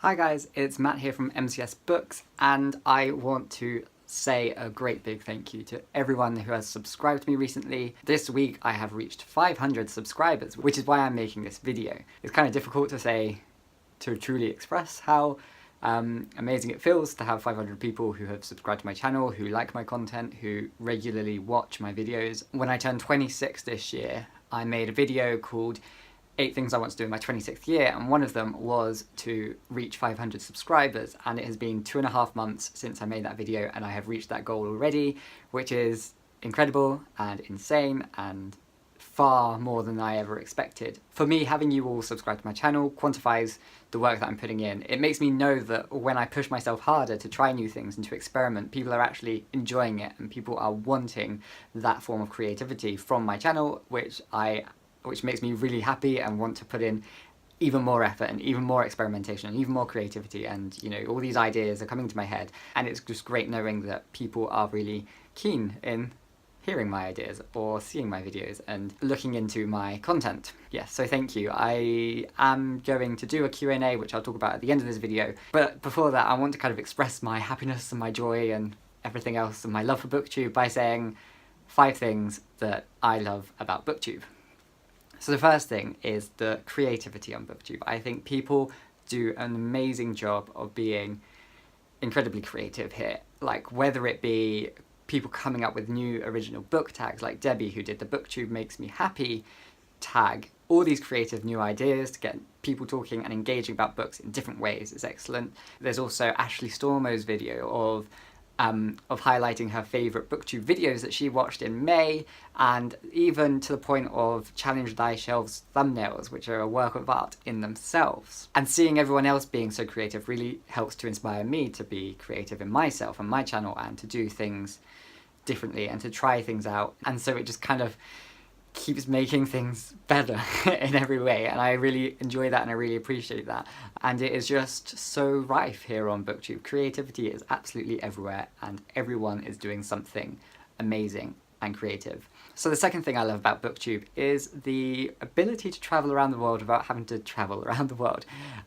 Hi guys, it's Matt here from MCS-books, and I want to say a great big thank you to everyone who has subscribed to me recently. This week I have reached 500 subscribers, which is why I'm making this video. It's kind of difficult to truly express how amazing it feels to have 500 people who have subscribed to my channel, who like my content, who regularly watch my videos. When I turned 26 this year, I made a video called 8 things I want to do in my 26th year, and one of them was to reach 500 subscribers, and it has been 2.5 months since I made that video and I have reached that goal already, which is incredible and insane and far more than I ever expected. For me, having you all subscribe to my channel quantifies the work that I'm putting in. It makes me know that when I push myself harder to try new things and to experiment, people are actually enjoying it and people are wanting that form of creativity from my channel, which makes me really happy and want to put in even more effort and even more experimentation and even more creativity, and you know, all these ideas are coming to my head, and it's just great knowing that people are really keen in hearing my ideas or seeing my videos and looking into my content. Yes, so thank you. I am going to do a Q&A, which I'll talk about at the end of this video, but before that I want to kind of express my happiness and my joy and everything else and my love for BookTube by saying 5 things that I love about BookTube. So the first thing is the creativity on BookTube. I think people do an amazing job of being incredibly creative here. Like, whether it be people coming up with new original book tags, like Debbie, who did the BookTube Makes Me Happy tag, all these creative new ideas to get people talking and engaging about books in different ways is excellent. There's also Ashlee Stormo's video of highlighting her favourite BookTube videos that she watched in May, and even to the point of ChallengeThyShelf's thumbnails, which are a work of art in themselves. And seeing everyone else being so creative really helps to inspire me to be creative in myself and my channel and to do things differently and to try things out. And so it just kind of keeps making things better in every way, and I really enjoy that and I really appreciate that. And it is just so rife here on BookTube. Creativity is absolutely everywhere and everyone is doing something amazing and creative. So the second thing I love about BookTube is the ability to travel around the world without having to travel around the world.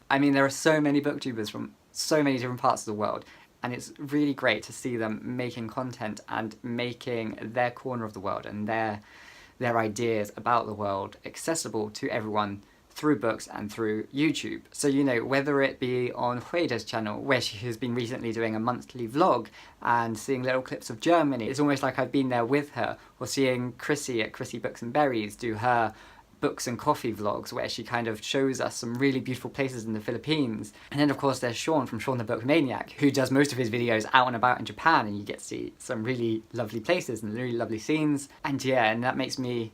I mean, there are so many booktubers from so many different parts of the world, and it's really great to see them making content and making their corner of the world and their ideas about the world accessible to everyone through books and through YouTube. So, you know, whether it be on Frede's channel, where she has been recently doing a monthly vlog and seeing little clips of Germany, it's almost like I've been there with her, or seeing Chrissie at Chrissie BooksandBerries do her books and coffee vlogs, where she kind of shows us some really beautiful places in the Philippines. And then of course there's Shawn from Shawn the Book Maniac, who does most of his videos out and about in Japan, and you get to see some really lovely places and really lovely scenes. And yeah, and that makes me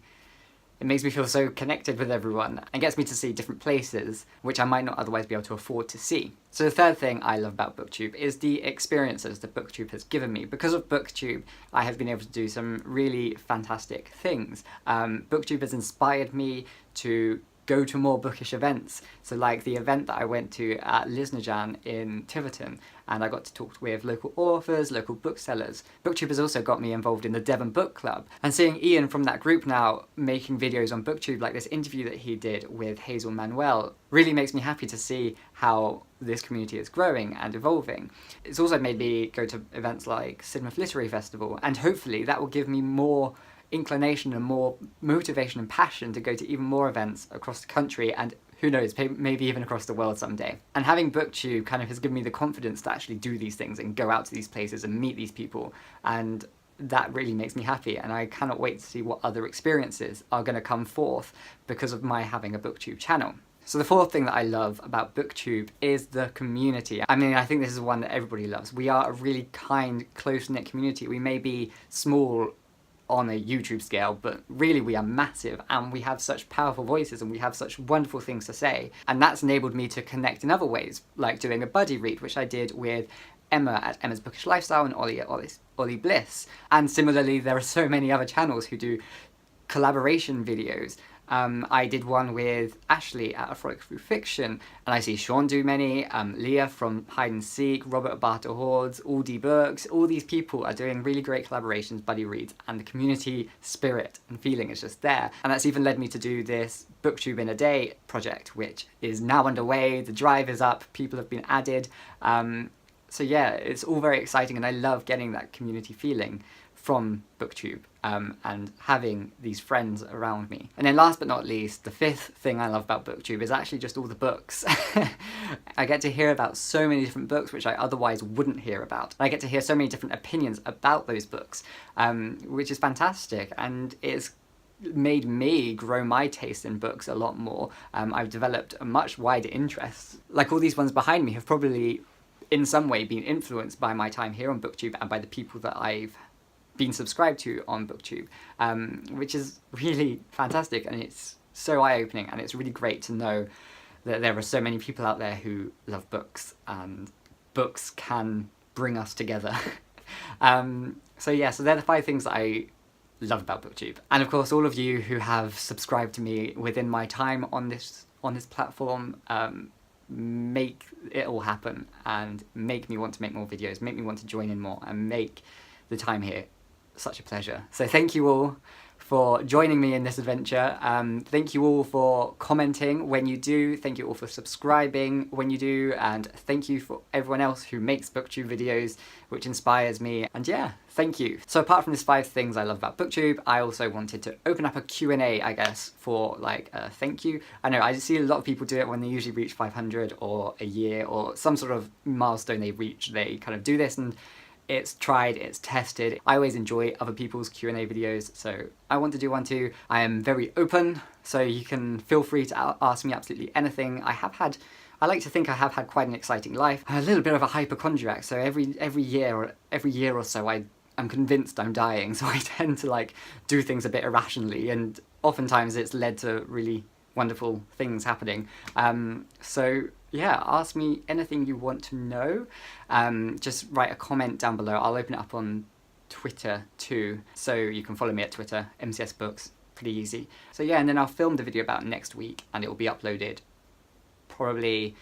feel so connected with everyone and gets me to see different places which I might not otherwise be able to afford to see. So the third thing I love about BookTube is the experiences that BookTube has given me. Because of BookTube, I have been able to do some really fantastic things. BookTube has inspired me to go to more bookish events. So like the event that I went to at Liznojan in Tiverton, and I got to talk with local authors, local booksellers. BookTube has also got me involved in the Devon Book Club. And seeing Ian from that group now making videos on BookTube, like this interview that he did with Hazel Manuel, really makes me happy to see how this community is growing and evolving. It's also made me go to events like Sidmouth Literary Festival, and hopefully that will give me more inclination and more motivation and passion to go to even more events across the country, and who knows, maybe even across the world someday. And having BookTube kind of has given me the confidence to actually do these things and go out to these places and meet these people, and that really makes me happy, and I cannot wait to see what other experiences are going to come forth because of my having a BookTube channel. So the fourth thing that I love about BookTube is the community. I mean, I think this is one that everybody loves. We are a really kind, close-knit community. We may be small on a YouTube scale, but really we are massive, and we have such powerful voices and we have such wonderful things to say, and that's enabled me to connect in other ways, like doing a buddy read, which I did with Emma at Emma's Bookish Lifestyle and Oly at Oly Bliss. And similarly, there are so many other channels who do collaboration videos I did one with Ashlee at A Frolic Through Fiction, and I see Shawn do many, Leah from Hide and Seek, Robert Barter Hordes, Oly Books. All these people are doing really great collaborations, buddy reads, and the community spirit and feeling is just there. And that's even led me to do this BookTube in a Day project, which is now underway. The drive is up, people have been added. So yeah, it's all very exciting, and I love getting that community feeling from BookTube and having these friends around me. And then last but not least, the fifth thing I love about BookTube is actually just all the books. I get to hear about so many different books which I otherwise wouldn't hear about. I get to hear so many different opinions about those books, which is fantastic, and it's made me grow my taste in books a lot more. I've developed a much wider interest. Like all these ones behind me have probably in some way been influenced by my time here on BookTube and by the people that I've been subscribed to on BookTube, which is really fantastic, and it's so eye-opening, and it's really great to know that there are so many people out there who love books, and books can bring us together. So yeah, so they're the 5 things that I love about BookTube. And of course, all of you who have subscribed to me within my time on this platform, make it all happen and make me want to make more videos, make me want to join in more, and make the time here such a pleasure. So thank you all for joining me in this adventure. Thank you all for commenting when you do, thank you all for subscribing when you do, and thank you for everyone else who makes BookTube videos, which inspires me, and yeah, thank you. So apart from these 5 things I love about BookTube, I also wanted to open up a Q&A, I guess, for like a thank you. I know I see a lot of people do it when they usually reach 500 or a year or some sort of milestone they reach, they kind of do this, and it's tried, it's tested. I always enjoy other people's Q&A videos, so I want to do one too. I am very open, so you can feel free to ask me absolutely anything. I like to think I have had quite an exciting life. I'm a little bit of a hypochondriac, so every year or so I'm convinced I'm dying, so I tend to like do things a bit irrationally, and oftentimes it's led to really wonderful things happening. So yeah, ask me anything you want to know. Just write a comment down below. I'll open it up on Twitter too, so you can follow me at Twitter, MCS-books, pretty easy. So yeah, and then I'll film the video about next week, and it will be uploaded probably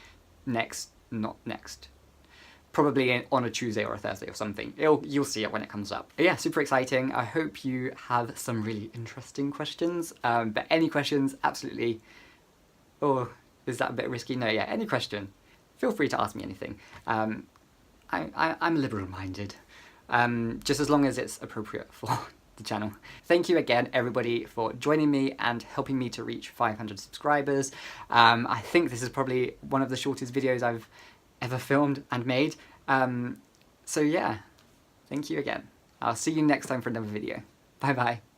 probably on a Tuesday or a Thursday or something. You'll see it when it comes up. But yeah, super exciting. I hope you have some really interesting questions. But any questions, absolutely. Oh, is that a bit risky? No, yeah, any question. Feel free to ask me anything. I'm liberal-minded, just as long as it's appropriate for the channel. Thank you again, everybody, for joining me and helping me to reach 500 subscribers. I think this is probably one of the shortest videos I've ever filmed and made. So yeah, thank you again. I'll see you next time for another video. Bye bye.